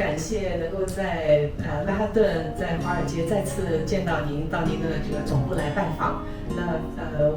感谢能够在曼哈顿、在华尔街再次见到您，到您的这个总部来拜访。那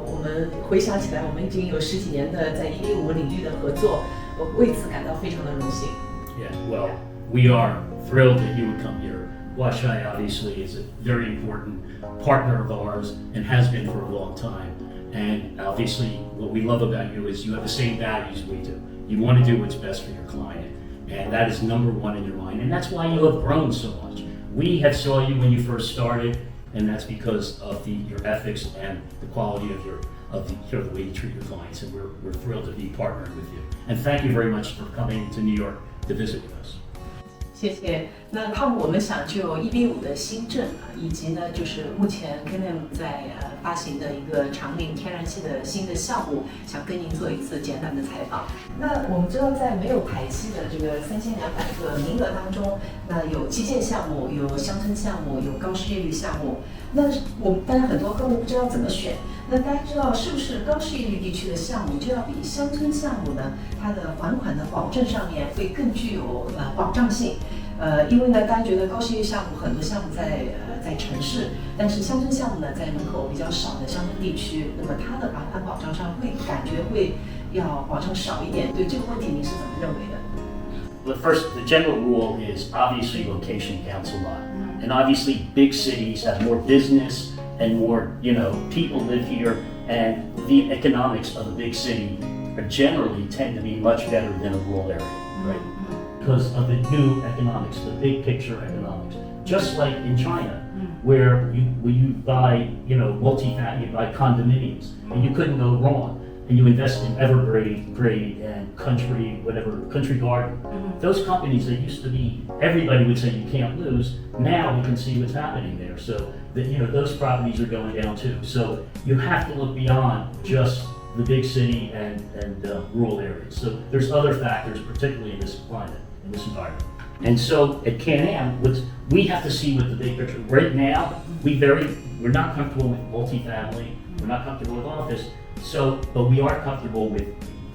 我们回想起来，我们已经有10几年的在105领域的合作，我为此感到非常的荣幸。Yeah, well, we are thrilled that you would come here. Huashai obviously is a very important partner of ours and has been for a long time. And obviously, what we love about you is you have the same values we do. You want to do what's best for your client, and that is number one in your mind. And that's why you have grown so much. We have saw you when you first started, and that's because of your ethics and the quality of the way you treat your clients. And we're thrilled to be partnering with you. And thank you very much for coming to New York to visit with us. 谢谢。那我们想就105的新政以及呢，就是目前 KNM 在发行的一个长岭天然气的新的项目，想跟您做一次简短的采访。那我们知道，在没有排期的这个3200个名额当中，那有基建项目、有乡村项目、有高失业率项目。那当然很多客户不知道怎么选。那大家知道是不是高失业率地区的项目就要比乡村项目呢？它的还款的保证上面会更具有保障性。因为呢，大家觉得高失业率项目很多项目在城市，但是乡村项目呢在人口比较少的乡村地区，那么它的还款保障上感觉要保障少一点。对这个问题您是怎么认为的？ But first, the general rule is obviously location counts a lot. And obviously big cities have more business and more, people live here, and the economics of a big city generally tend to be much better than a rural area, right? Because of the new economics, the big picture economics. Just like in China, where you buy, multi-family, you buy condominiums, and you couldn't go wrong. And you invest in Evergrade and Country Garden. Those companies that used to be, everybody would say you can't lose. Now you can see what's happening there. So those properties are going down too. So you have to look beyond just the big city and rural areas. So there's other factors, particularly in this climate, in this environment. And so at Can-Am, we have to see what the big picture. Right now, we're not comfortable with multifamily. We're not comfortable with office. But we are comfortable with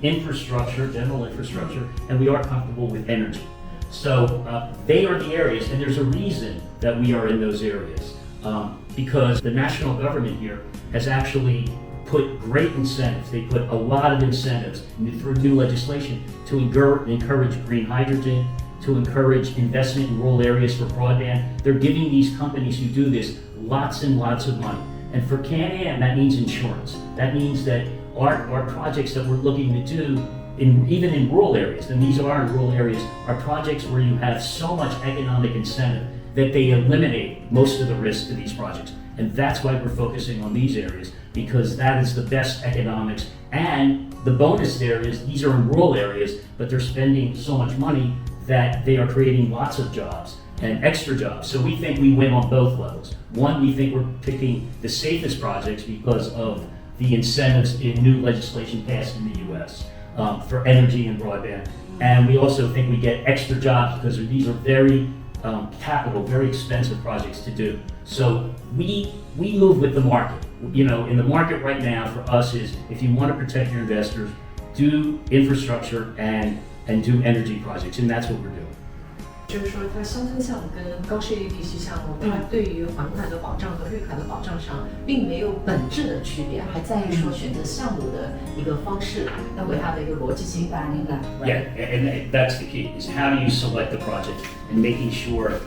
infrastructure, general infrastructure, and we are comfortable with energy. So they are the areas, and there's a reason that we are in those areas, because the national government here has actually put great incentives. They put a lot of incentives through new legislation to encourage green hydrogen, to encourage investment in rural areas for broadband. They're giving these companies who do this lots and lots of money. And for Can-Am, that means insurance. That means that our projects that we're looking to do, even in rural areas, and these are in rural areas, are projects where you have so much economic incentive that they eliminate most of the risk to these projects. And that's why we're focusing on these areas, because that is the best economics. And the bonus there is these are in rural areas, but they're spending so much money that they are creating lots of jobs and extra jobs. So we think we win on both levels. One, we think we're picking the safest projects because of the incentives in new legislation passed in the US for energy and broadband. And we also think we get extra jobs because these are very very expensive projects to do. So we move with the market. In the market right now for us is, if you want to protect your investors, do infrastructure and do energy projects, and that's what we're doing. 就是说，它乡村项目跟高失业率地区项目，它对于还款的保障和绿卡的保障上，并没有本质的区别，还在于说选择项目的一个方式，那为它的一个逻辑性。Yeah, and that's the key, is how do you select the project and making sure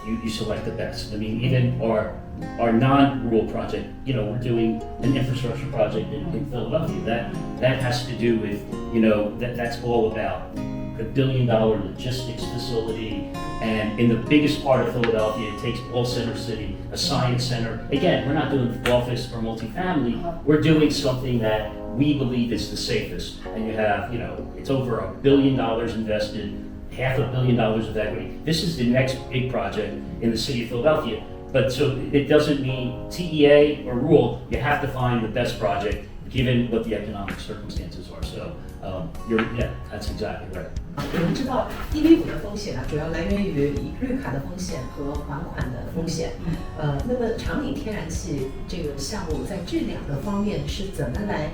you select the best. I mean, even our non-rural project, we're doing an infrastructure project in Philadelphia. That has to do with, that's all about $1 billion logistics facility, and in the biggest part of Philadelphia, it takes all Center City, a science center. Again, we're not doing office or multifamily. We're doing something that we believe is the safest. And you have, it's over $1 billion invested, $500 million of equity. This is the next big project in the city of Philadelphia. But so it doesn't mean TEA or rural. You have to find the best project given what the economic circumstances are. So that's exactly right. 我们知道105的风险主要来源于绿卡的风险和还款的风险。那么长岭天然气这个项目在这两个方面是怎么来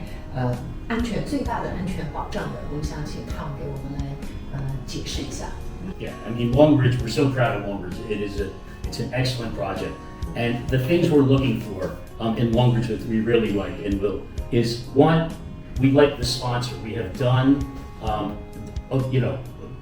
最大的安全保障的？我们想请Tom给我们来解释一下。Yeah, I mean, Long Ridge, we're so proud of Long Ridge. It's an excellent project. And the things we're looking for in Long Ridge that we really like and will is one, we like the sponsor. We have done,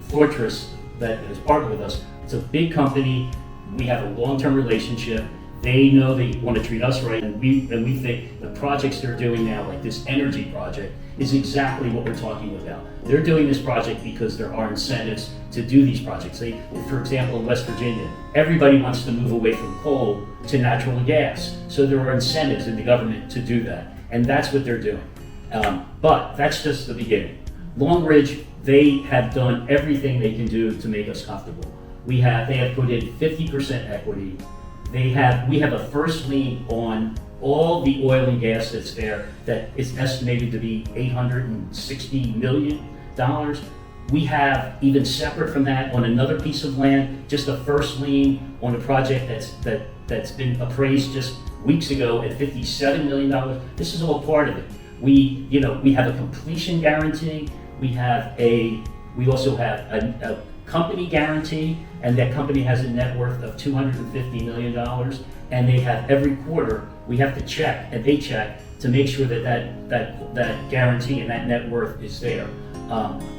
Fortress that is partnered with us. It's a big company. We have a long-term relationship. They know they want to treat us right, and we think the projects they're doing now, like this energy project, is exactly what we're talking about. They're doing this project because there are incentives to do these projects. For example, in West Virginia, everybody wants to move away from coal to natural gas. So there are incentives in the government to do that, and that's what they're doing. But that's just the beginning. Long Ridge, they have done everything they can do to make us comfortable. They have put in 50% equity. We have a first lien on all the oil and gas that's there that is estimated to be $860 million. We have, even separate from that, on another piece of land, just a first lien on a project that's been appraised just weeks ago at $57 million. This is all part of it. We have a completion guarantee. We also have a company guarantee, and that company has a net worth of $250 million, and they have every quarter, we have to check, and they check to make sure that guarantee and that net worth is there.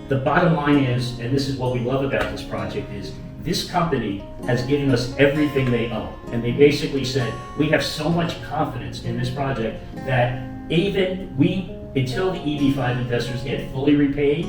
The bottom line is, and this is what we love about this project, is this company has given us everything they own, and they basically said, we have so much confidence in this project that until the Eb5 investors get fully repaid,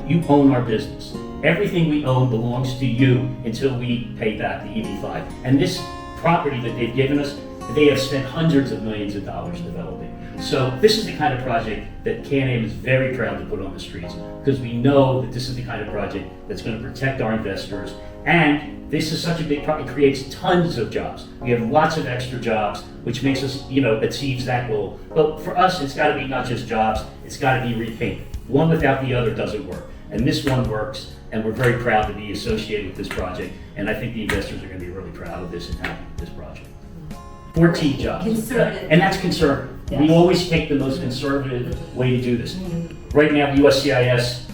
you own our business. Everything we own belongs to you until we pay back the Eb5. And this property that they've given us, they have spent hundreds of millions of dollars developing. So this is the kind of project that Can-Am is very proud to put on the streets, because we know that this is the kind of project that's going to protect our investors. And this is such a big project, it creates tons of jobs. We have lots of extra jobs, which makes us, achieves that goal. But for us, it's got to be not just jobs, it's got to be repayment. One without the other doesn't work. And this one works, and we're very proud to be associated with this project. And I think the investors are going to be really proud of this and happy with this project. 14 jobs. Conservative. And that's conservative. Yes. We always take the most conservative way to do this. Right now, USCIS,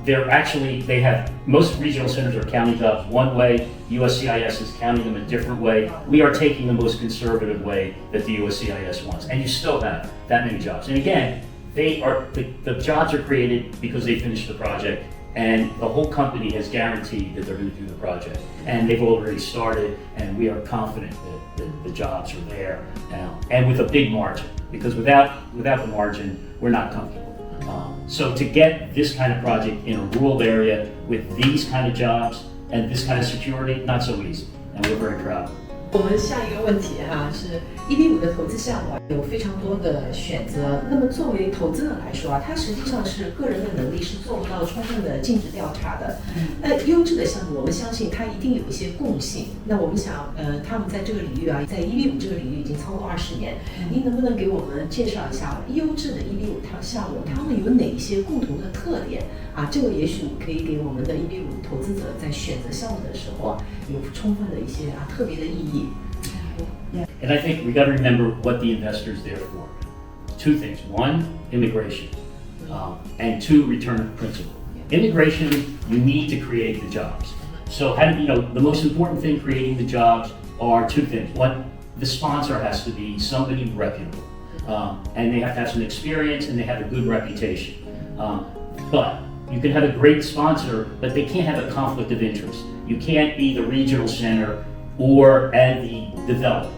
they have, most regional centers are counting jobs one way, USCIS is counting them a different way. We are taking the most conservative way that the USCIS wants, and you still have that many jobs. And again, the jobs are created because they finished the project, and the whole company has guaranteed that they're going to do the project. And they've already started, and we are confident that the jobs are there now, and with a big margin, because without the margin, we're not comfortable. So to get this kind of project in a rural area with these kind of jobs and this kind of security, not so easy, and we're very proud. 我们下一个问题是 Eb5的投资项目有非常多的选择。那么作为投资人来说它实际上是个人的能力是做不到充分的尽职调查的。优质的项目，我们相信它一定有一些共性。那我们想，他们在这个领域在 Eb5这个领域已经超过20年。您能不能给我们介绍一下优质的 Eb5项目，它们有哪些共同的特点？这个也许可以给我们的 Eb5投资者在选择项目的时候有充分的一些特别的意义。And I think we got to remember what the investor's there for. Two things: one, immigration, and two, return of principal. Immigration, you need to create the jobs. So, the most important thing creating the jobs are two things. One, the sponsor has to be somebody reputable, and they have to have some experience and they have a good reputation. But you can have a great sponsor, but they can't have a conflict of interest. You can't be the regional center and the developer.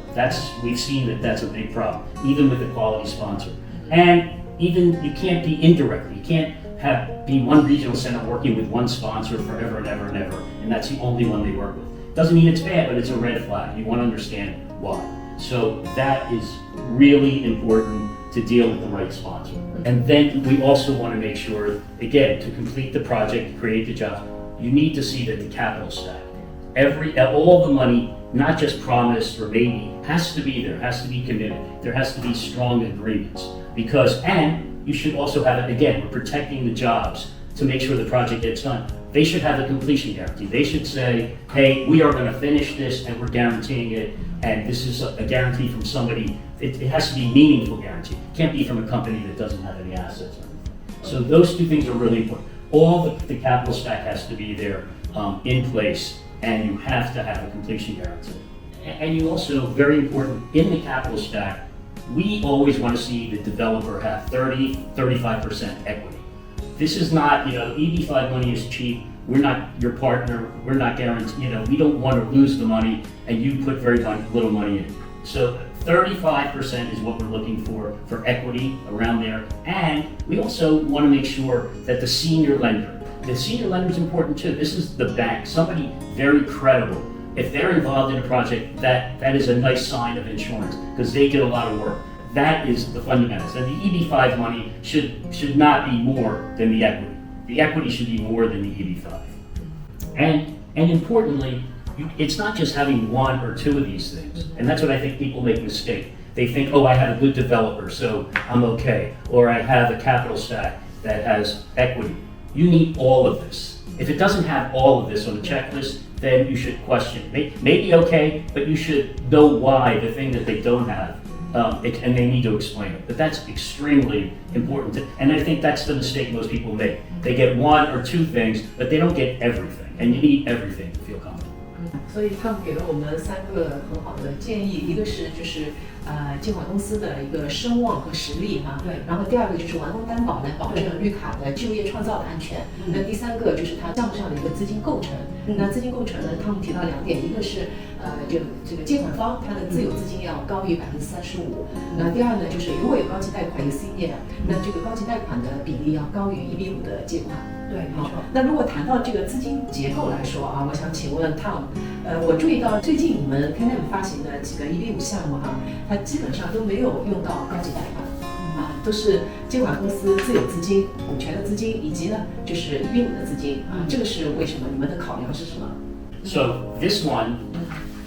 We've seen that's a big problem, even with a quality sponsor. And even you can't be indirectly. You can't be one regional center working with one sponsor forever and ever and ever, and that's the only one they work with. Doesn't mean it's bad, but it's a red flag. You want to understand why. So that is really important to deal with the right sponsor. And then we also want to make sure, again, to complete the project, create the job, you need to see that the capital stack, all the money, not just promised or maybe, has to be there, has to be committed. There has to be strong agreements. And you should also have it, again, we're protecting the jobs to make sure the project gets done. They should have a completion guarantee. They should say, hey, we are going to finish this and we're guaranteeing it. And this is a guarantee from somebody. It has to be a meaningful guarantee. It can't be from a company that doesn't have any assets or anything. So those two things are really important. All the capital stack has to be there. in place, and you have to have a completion guarantee. And you also, very important, in the capital stack, we always want to see the developer have 35% equity. This is not, EB5 money is cheap. We're not your partner. We're not guaranteed, we don't want to lose the money and you put very little money in. So 35% is what we're looking for equity around there. And we also want to make sure that the senior lender is important too. This is the bank, somebody very credible. If they're involved in a project, that is a nice sign of insurance because they did a lot of work. That is the fundamentals. And the EB5 money should not be more than the equity. The equity should be more than the EB5. And importantly, it's not just having one or two of these things. And that's what I think people make a mistake. They think, I have a good developer, so I'm okay. Or I have a capital stack that has equity. You need all of this. If it doesn't have all of this on the checklist, then you should question. Maybe okay, but you should know why the thing that they don't have, and they need to explain it. But that's extremely important. And I think that's the mistake most people make. They get one or two things, but they don't get everything. And you need everything to feel comfortable. 所以他们给了我们3个很好的建议，一个是借款公司的一个声望和实力哈，对。然后第二个就是完工担保来保证绿卡的就业创造的安全。那第三个就是它项目上的一个资金构成。那资金构成呢，他们提到2点，一个是这个借款方它的自有资金要高于35%。那第二呢，就是如果有高级贷款有 senior， 那这个高级贷款的比例要高于1:5的借款。对，没错。那如果谈到这个资金结构来说啊，我想请问 Tom， 我注意到最近你们 KNM 发行的几个1:5项目哈，它基本上都没有用到高级贷款，都是借款公司自有资金、股权的资金，以及呢就是1:5的资金啊，这个是为什么？你们的考量是什么？ So this one,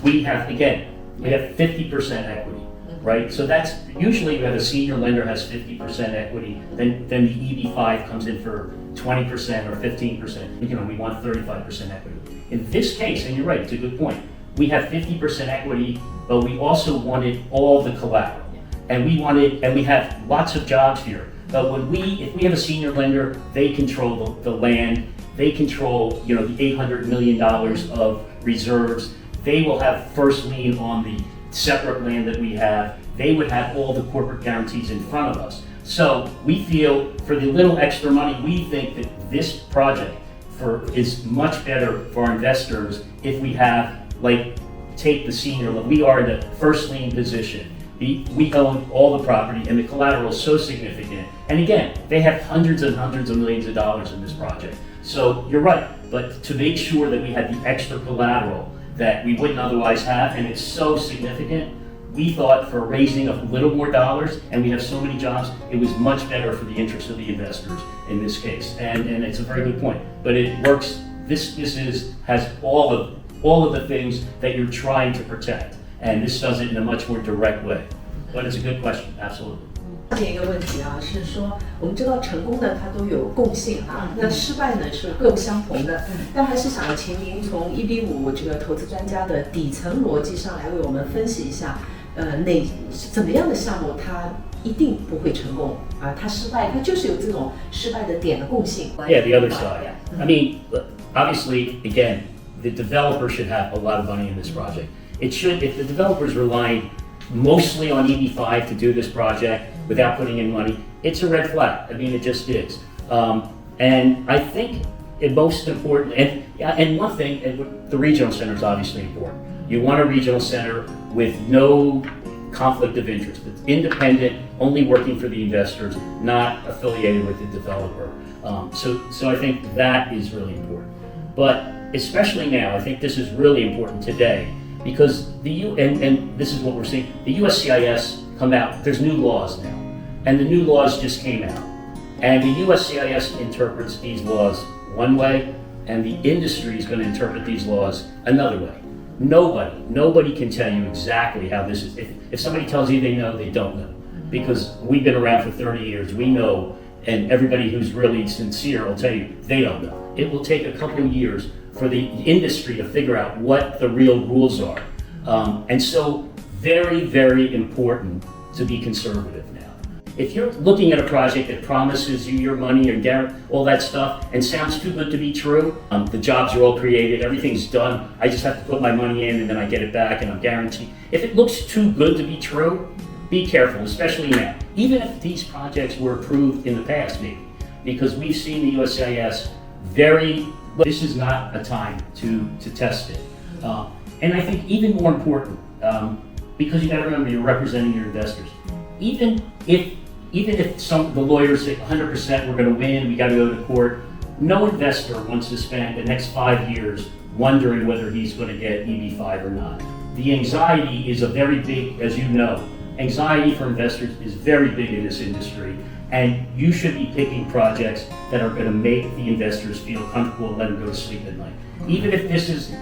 we have 50% equity, right? So that's usually you have a senior lender has 50% equity, then the EB5 comes in for 20% or 15%. We want 35% equity. In this case, and you're right, it's a good point. We have 50% equity, but we also wanted all the collateral. And we have lots of jobs here. But if we have a senior lender, they control the land, they control, the $800 million of reserves. They will have first lien on the separate land that we have. They would have all the corporate guarantees in front of us. So we feel for the little extra money, we think that this project is much better for our investors if we have, take the senior loan. We are in the first lien position. We own all the property and the collateral is so significant. And again, they have hundreds and hundreds of millions of dollars in this project. So you're right, but to make sure that we had the extra collateral that we wouldn't otherwise have, and it's so significant, we thought for raising a little more dollars, and we have so many jobs, it was much better for the interest of the investors in this case. And it's a very good point, but it works. This has all of the things that you're trying to protect, and this does it in a much more direct way. But it's a good question, absolutely. 下面一个问题啊，是说我们知道成功的它都有共性啊，那失败呢是各不相同的。但还是想请您从1:5这个投资专家的底层逻辑上来为我们分析一下，怎么样的项目它一定不会成功啊？它失败，它就是有这种失败的点的共性。Yeah, the other side. I mean, obviously, again, the developer should have a lot of money in this project. It should, if the developer's relying mostly on EB5 to do this project without putting in money, it's a red flag. I mean, it just is. And I think the most important, and one thing, the regional center is obviously important. You want a regional center with no conflict of interest. It's independent, only working for the investors, not affiliated with the developer. So I think that is really important. But especially now, I think this is really important today because and this is what we're seeing, the USCIS come out, there's new laws now, and the new laws just came out. And the USCIS interprets these laws one way, and the industry is going to interpret these laws another way. Nobody can tell you exactly how this is. If somebody tells you they know, they don't know. Because we've been around for 30 years, we know, and everybody who's really sincere will tell you they don't know. It will take a couple of years for the industry to figure out what the real rules are. And so very, very important to be conservative now. If you're looking at a project that promises you your money and all that stuff and sounds too good to be true, the jobs are all created, everything's done, I just have to put my money in and then I get it back and I'm guaranteed. If it looks too good to be true, be careful, especially now. Even if these projects were approved in the past, maybe, because we've seen the USCIS this is not a time to test it. And I think even more important, because you got to remember you're representing your investors. Even if the lawyers say 100% we're going to win, we got to go to court, no investor wants to spend the next 5 years wondering whether he's going to get EB5 or not. The anxiety is a very big, as you know, anxiety for investors is very big in this industry, and you should be picking projects that are going to make the investors feel comfortable and let them go to sleep at night. Even if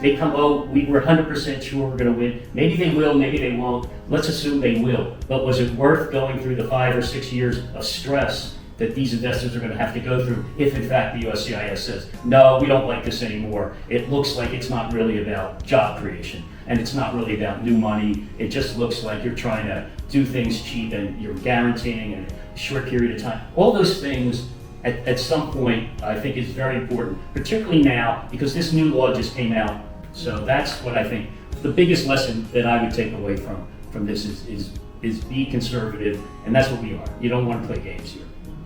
they come, we were 100% sure we're going to win. Maybe they will, maybe they won't. Let's assume they will. But was it worth going through the 5 or 6 years of stress that these investors are going to have to go through if in fact the USCIS says, no, we don't like this anymore. It looks like it's not really about job creation and it's not really about new money. It just looks like you're trying to do things cheap and you're guaranteeing in a short period of time. All those things at some point I think is very important, particularly now because this new law just came out. So that's what I think the biggest lesson that I would take away from this is be conservative, and that's what we are. You don't want to play games here.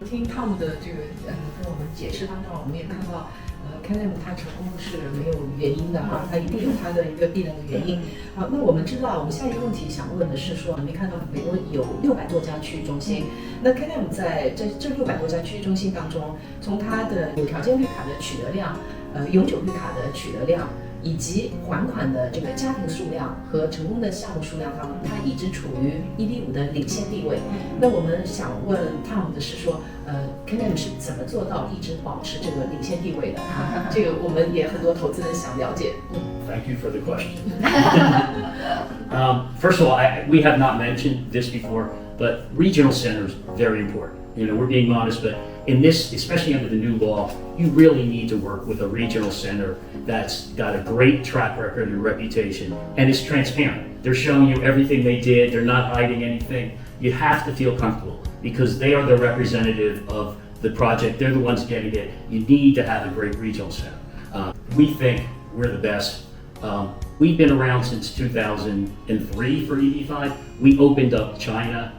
听汤姆的这个跟我们解释当中，我们也看到，Kenneth 他成功是没有原因的哈，他一定有他的一个必然的原因。好，那我们知道，我们下一个问题想问的是说，你看到美国有600多家区域中心，那 Kenneth 在这600多家区域中心当中，从他的有条件绿卡的取得量，永久绿卡的取得量，以及还款的这个家庭数量和成功的项目数量当中，它一直处于Eb5的领先地位。那我们想问 Tom 的是说，Kenneth 是怎么做到一直保持这个领先地位的？这个我们也很多投资人想了解。Thank you for the question. First of all, we have not mentioned this before, but regional centers very important. We're being modest, but in this, especially under the new law, you really need to work with a regional center that's got a great track record and reputation and is transparent. They're showing you everything they did. They're not hiding anything. You have to feel comfortable because they are the representative of the project. They're the ones getting it. You need to have a great regional center. We think we're the best. We've been around since 2003 for EB5. We opened up China.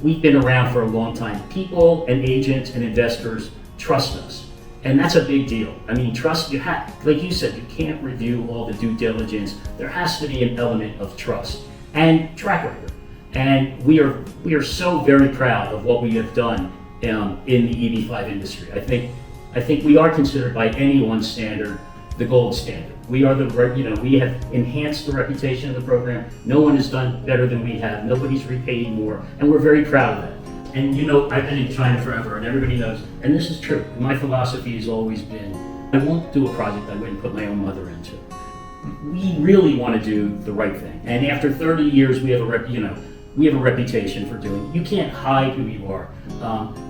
We've been around for a long time. People and agents and investors trust us. And that's a big deal. I mean, trust, like you said, you can't review all the due diligence. There has to be an element of trust and track record. And we are so very proud of what we have done in the EB5 industry. I think we are considered by anyone's standard the gold standard. We are we have enhanced the reputation of the program. No one has done better than we have. Nobody's repaid more, and we're very proud of that. And I've been in China forever, and everybody knows, and this is true. My philosophy has always been, I won't do a project I wouldn't put my own mother into. We really want to do the right thing, and after 30 years, we have a reputation for doing. You can't hide who you are,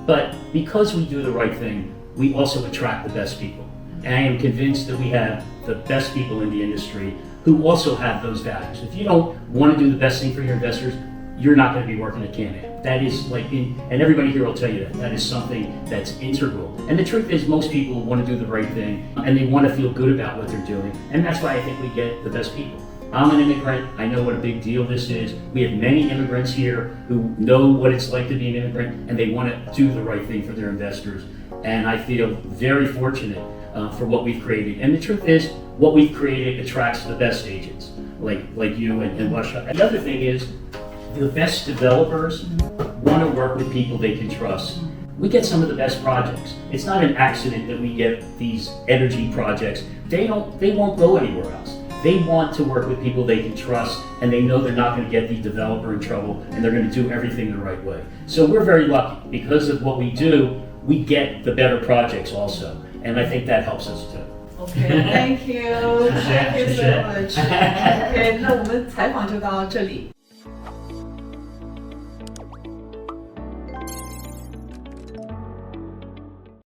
but because we do the right thing, we also attract the best people. And I am convinced that we have the best people in the industry who also have those values. If you don't want to do the best thing for your investors, you're not going to be working at Can-Am. That is and everybody here will tell you that is something that's integral. And the truth is most people want to do the right thing and they want to feel good about what they're doing. And that's why I think we get the best people. I'm an immigrant. I know what a big deal this is. We have many immigrants here who know what it's like to be an immigrant and they want to do the right thing for their investors. And I feel very fortunate for what we've created. And the truth is, what we've created attracts the best agents, like you and Russia. The other thing is, the best developers want to work with people they can trust. We get some of the best projects. It's not an accident that we get these energy projects. They won't go anywhere else. They want to work with people they can trust, and they know they're not going to get the developer in trouble, and they're going to do everything the right way. So we're very lucky. Because of what we do, we get the better projects also. And I think that helps us too. Okay, thank you. Thank you so much. Okay, 那我们采访就到这里。